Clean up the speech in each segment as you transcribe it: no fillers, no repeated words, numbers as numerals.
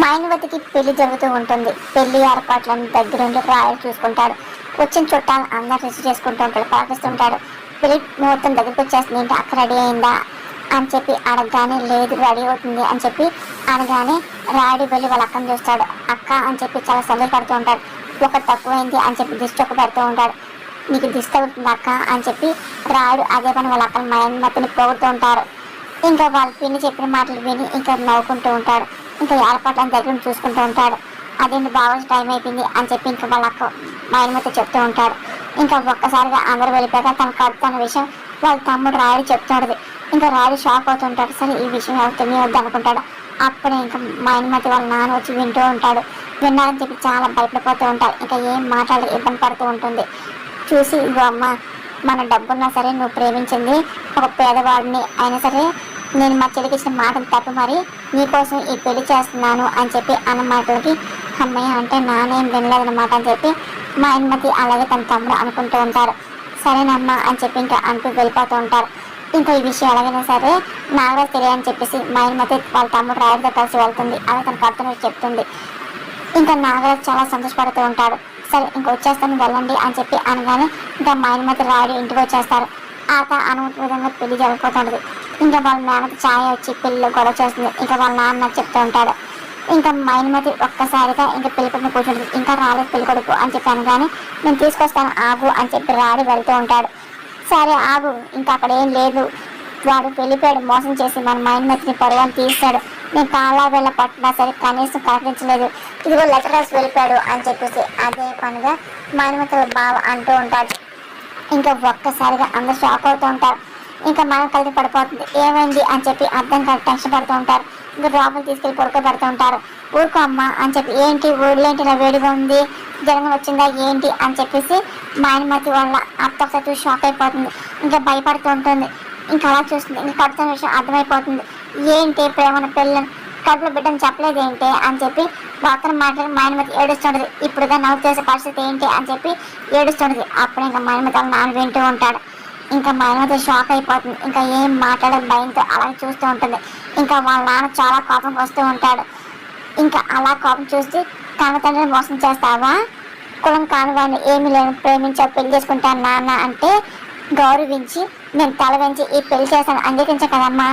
మైనవతికి పెళ్లి జరుగుతూ ఉంటుంది. పెళ్లి ఏర్పాట్లను దగ్గరుండి రాయలు చూసుకుంటాడు. వచ్చిన చుట్టాలు అందరు రిసీవ్ చేసుకుంటూ ఉంటాడు, పాటిస్తుంటాడు. పెళ్లి ముహూర్తం దగ్గరికి వచ్చేస్తుంది, ఏంటి అక్క రెడీ అయిందా అని చెప్పి అడగగానే లేదు రెడీ అవుతుంది అని చెప్పి అనగానే రాయుడు వెళ్ళి వాళ్ళ అక్కని చూస్తాడు. అక్క అని చెప్పి చాలా సంతోషపడుతూ ఉంటాడు. ఒక తక్కువైంది అని చెప్పి దిష్టి ఒక పెడుతూ ఉంటాడు. నీకు దిష్టి తగ్గుతుంది అక్క అని చెప్పి రాయుడు అదే పని వాళ్ళ అక్కని మైనవతిని పోగొడుతూ ఉంటారు. ఇంకా వాళ్ళ పిన్ని చెప్పిన మాటలు విని ఇంకా నవ్వుకుంటూ ఉంటాడు. ఇంకా ఏర్పాట్లను దగ్గర చూసుకుంటూ ఉంటాడు. అదేంటి బాగా టైం అయిపోయింది అని చెప్పి ఇంకా వాళ్ళ అక్క మైనవతి చెప్తూ ఉంటాడు. ఇంకా ఒక్కసారిగా అందరూ వెళ్ళిపోయాక తన కడుతున్న విషయం వాళ్ళ తమ్ముడు రాయుడు చెప్తుంటది. ఇంకా రాయుడు షాక్ అవుతుంటాడు. సరే ఈ విషయం ఎవరు తెలియవద్దు అనుకుంటాడు. అప్పుడే ఇంకా మైనవతి వాళ్ళ నాన్న వచ్చి వింటూ ఉంటాడు. విన్నారని చెప్పి చాలా భయపడిపోతూ ఉంటాడు. ఇంకా ఏం మాట్లాడి ఇబ్బంది పడుతూ ఉంటుంది. చూసి ఇగో అమ్మ, మన డబ్బున్నా సరే నువ్వు ప్రేమించింది ఒక పేదవాడిని అయినా సరే నేను మా చెల్లికి ఇచ్చిన మాటలు తప్ప మరి నీకోసం ఈ పెళ్లి చేస్తున్నాను అని చెప్పి అన్న మాటలకి అమ్మయ్య అంటే నానేం వినలేదన్నమాట అని చెప్పి మా అమ్మతి అలాగే తన తమ్ముడు అనుకుంటూ ఉంటారు. సరేనమ్మా అని చెప్పి ఇంకా అంటూ వెళ్ళిపోతూ ఉంటారు. ఇంకా ఈ విషయం ఎలాగైనా సరే నాగరాజు తెలియని చెప్పేసి మా అమ్మతి వాళ్ళ తమ్ముడు రాయుడితో కలిసి వెళ్తుంది. అలా తన కర్తను చెప్తుంది. ఇంకా నాగరాజు చాలా సంతోషపడుతూ ఉంటాడు. సరే ఇంక వచ్చేస్తాను వెళ్ళండి అని చెప్పి అనగానే ఇంకా మా అమ్మతి రాయుడు ఇంటికి వచ్చేస్తారు. అనుమతి విధంగా పెళ్లి జరిగిపోతుంది. ఇంకా వాళ్ళ మేనకి ఛాయ వచ్చి పెళ్లిలో గొడవ చేస్తుంది. ఇంకా వాళ్ళ నాన్న చెప్తూ ఉంటాడు. ఇంకా మైనమతి ఒక్కసారిగా ఇంకా పెళ్లి కొడుకు కూర్చుంటుంది. ఇంకా రాలేదు పెళ్లి కొడుకు అని చెప్పి అనగానే నేను తీసుకొస్తాను ఆగు అని చెప్పి రాడి వెళ్తూ ఉంటాడు. సరే ఆగు, ఇంకా అక్కడ ఏం లేదు, వాడు వెళ్ళిపోయాడు మోసం చేసి మన మైనమతిని పరువాన్ని తీస్తాడు. నేను కాలా వెళ్ళ పట్టినా సరే కనీసం కనిపించలేదు, ఇదిగో లెటర్ రాసి వెళ్ళిపోయాడు అని చెప్పేసి అదే పనిగా మైనమతుల బావ అంటూ ఉంటాడు. ఇంకా ఒక్కసారిగా అందరు షాక్ అవుతూ ఉంటారు. ఇంకా మనం కలిసి పడిపోతుంది, ఏమైంది అని చెప్పి అర్థం కాదు టెన్షన్ పడుతూ ఉంటారు. ఇంకా లోపల తీసుకెళ్ళి పడుకోబెడుతూ ఉంటారు. ఊరుకో అమ్మ అని చెప్పి ఏంటి ఊళ్ళో ఏంటి ఇలా వేడిగా ఉంది, జ్వరం వచ్చిందా ఏంటి అని చెప్పేసి మైనమతి వాళ్ళ అత్త ఒకసారి షాక్ అయిపోతుంది. ఇంకా భయపడుతూ ఉంటుంది. ఇంకా అలా చూస్తుంది. ఇంకా కడుతున్న విషయం అర్థమైపోతుంది. ఏంటి ప్రేమను పెళ్ళని కడుపులో బిడ్డని చెప్పలేదు ఏంటి అని చెప్పి భర్తను మాట్లాడి మైనమతి ఏడుస్తుంటది. ఇప్పుడుగా నవ్వు చేసే పరిస్థితి ఏంటి అని చెప్పి ఏడుస్తుంటది. అప్పుడు ఇంకా మైనమతి వాళ్ళ నాన్న వింటూ ఉంటాడు. ఇంకా మైనమతి షాక్ అయిపోతుంది. ఇంకా ఏం మాట్లాడే భయంతో అలాగే చూస్తూ ఉంటుంది. ఇంకా వాళ్ళ నాన్న చాలా కోపం వస్తూ ఉంటాడు. ఇంకా అలా కోపం చూసి కన్న తండ్రిని మోసం చేస్తావా, కులం కాని వాడిని ఏమీ లేని ప్రేమించా పెళ్లి చేసుకుంటాను నాన్న అంటే గౌరవించి నేను తల వెంచి ఈ పెళ్లి చేస్తాను అంగీకరించా కదమ్మా,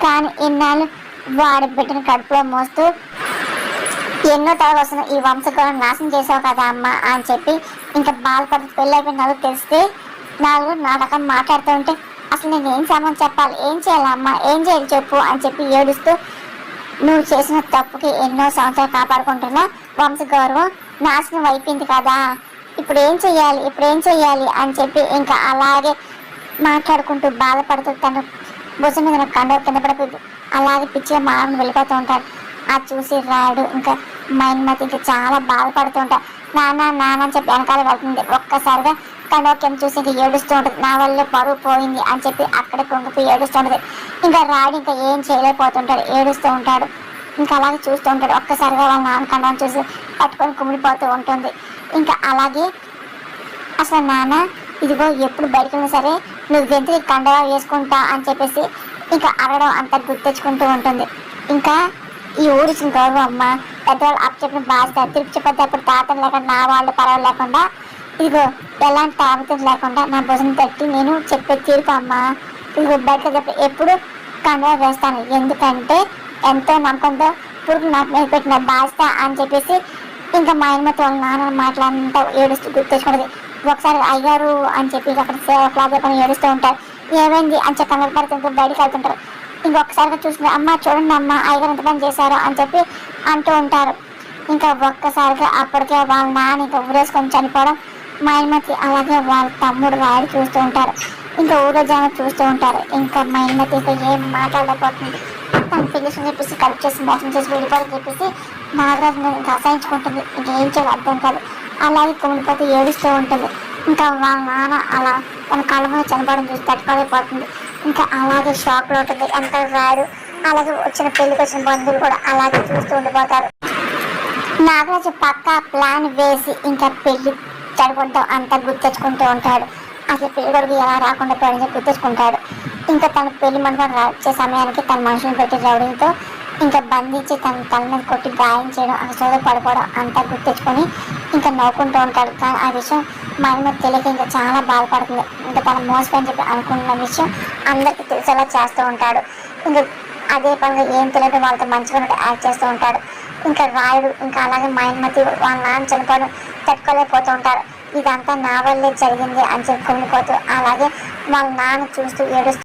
కానీ ఇన్నాళ్ళు వాడి బిడ్డను కడుపులో మోస్తూ ఎన్నో తల వస్తున్న ఈ వంశగౌరవం నాశనం చేసావు కదా అమ్మ అని చెప్పి ఇంకా బాధపడి పెళ్ళి అయిపోయిన నలుగురు తెలిస్తే నాలుగు నాటకం మాట్లాడుతూ ఉంటే అసలు నేను ఏం సామాన్ చెప్పాలి, ఏం చేయాలమ్మా, ఏం చేయాలి చెప్పు అని చెప్పి ఏడుస్తూ నువ్వు చేసిన తప్పుకి ఎన్నో సంవత్సరాలు కాపాడుకుంటున్నా వంశగౌరవం నాశనం అయిపోయింది కదా, ఇప్పుడు ఏం చెయ్యాలి అని చెప్పి ఇంకా అలాగే మాట్లాడుకుంటూ బాధపడుతూ తను భుజం మీద కండ కింద పడిపోయింది. అలాగే పిచ్చిగా మామూలు వెళ్ళిపోతూ ఉంటాడు. అది చూసి రాయుడు ఇంకా మైనమతి ఇంకా చాలా బాధపడుతూ ఉంటాడు. నాన్న అని చెప్పి వెనకాల వెళ్తుంది. ఒక్కసారిగా కండోక్యం చూసి ఇంకా ఏడుస్తూ ఉంటుంది. నా వల్లే పరువు పోయింది అని చెప్పి అక్కడే కుంగిపోయి ఏడుస్తుంటుంది. ఇంకా రాయుడు ఇంకా ఏం చేయలేకపోతుంటాడు, ఏడుస్తూ ఉంటాడు. ఇంకా అలాగే చూస్తూ ఉంటాడు. ఒక్కసారిగా వాళ్ళ నాన్న కండం చూసి పట్టుకొని కుమిడిపోతూ ఉంటుంది. ఇంకా అలాగే అసలు నాన్న ఇదిగో ఎప్పుడు బయటకు వెళ్ళినా సరే నువ్వు గెంతుకి కండగా వేసుకుంటా అని చెప్పేసి ఇంకా అరగడం అంతా గుర్తెచ్చుకుంటూ ఉంటుంది. ఇంకా ఈ ఊరిచ్చిన గౌరవం అమ్మ, పెద్దవాళ్ళు అప్పు చెప్పిన బాధ్యత తిరిగి చెప్పేటప్పుడు తాతలు లేకుండా నా వాళ్ళు పర్వాలు లేకుండా ఇదిగో ఎలాంటి తాపత్రం లేకుండా నా భుజం తట్టి నేను చెప్పే తీర్పు అమ్మ, ఇదిగో బయటకు ఎప్పుడు కండగా వేస్తాను, ఎందుకంటే ఎంతో నమ్మకంతో పురుగు నాకు మీద పెట్టిన బాధ్యత అని చెప్పేసి ఇంకా మా అమ్మతో వాళ్ళ నాన్న మాట్లాడినంత ఏడుస్తూ గుర్తెచ్చుకున్నది. ఒకసారి అయ్యారు అని చెప్పి అక్కడ సేవకులాగే పని ఏడుస్తూ ఉంటారు. ఏమైంది అని చెప్పి కంగారు పడుతుంటే బయటికి వెళ్తుంటారు. ఇంకొకసారిగా చూసిన అమ్మ చూడండి అమ్మ అయ్యగారు ఎంత పని చేశారు అని చెప్పి అంటూ ఉంటారు. ఇంకా ఒక్కసారిగా అప్పటికే వాళ్ళ నాన్న ఇంకా ఊరేసుకొని చనిపోవడం మా అమ్మతి అలాగే వాళ్ళ తమ్ముడు రాయుడు చూస్తూ ఉంటారు. ఇంకా ఊరో జనం చూస్తూ ఉంటారు. ఇంకా మా అమ్మతి ఇంకా ఏం మాట్లాడలేకపోతుంది. తను పెళ్లి చెప్పేసి కలుపు చేసి మోసం చేసి వెళ్ళిపోవాలని చెప్పేసి నాగరాజు ఇంకా అసహించుకుంటుంది. ఇంకేం చేయాలి అర్థం కాదు. అలాగే కుమిడిపోతే ఏడుస్తూ ఉంటుంది. ఇంకా వాళ్ళ నాన్న అలా తన కళ్ళ మీద చనిపోవడం చూసి తట్టుకోలేకపోతుంది. ఇంకా అలాగే షాక్లో ఉంటుంది. ఎంత రాయుడు అలాగే వచ్చిన పెళ్లికి వచ్చిన బంధువులు కూడా అలాగే చూస్తూ ఉండిపోతారు. నాగరాజు పక్కా ప్లాన్ వేసి ఇంకా పెళ్లి జరుపుకుంటాం అంతా గుర్తెచ్చుకుంటూ ఉంటాడు. అసలు పెళ్లి కొడుకు ఎలా రాకుండా పోయింది గుర్తెచ్చుకుంటాడు. ఇంకా తన పెళ్లి మండపం వచ్చే సమయానికి తన మనుషులను పెట్టి రౌడీలతో ఇంకా బంధించి తన తల మీద కొట్టి గాయం చేయడం ఆ సోద పడిపోవడం అంతా గుర్తించుకొని ఇంకా నవ్వుకుంటూ ఉంటాడు. కానీ ఆ విషయం మైమతి తెలియక ఇంకా చాలా బాధపడుతుంది. ఇంకా తన మోసపోయి చెప్పి అనుకున్న విషయం అందరికీ తెలిసేలా చేస్తూ ఉంటాడు. ఇంకా అదే పనిగా ఏం తెలియదు వాళ్ళతో మంచిగా యాక్ట్ చేస్తూ ఉంటాడు. ఇంకా రాయుడు ఇంకా అలాగే మైమతి వాళ్ళ నాన్న చనిపోవడం తట్టుకోలేకపోతూ ఉంటారు. ఇదంతా నా వల్లే జరిగింది అని చెప్పి కుమిలిపోతూ అలాగే వాళ్ళ నాన్న చూస్తూ ఏడుస్తూ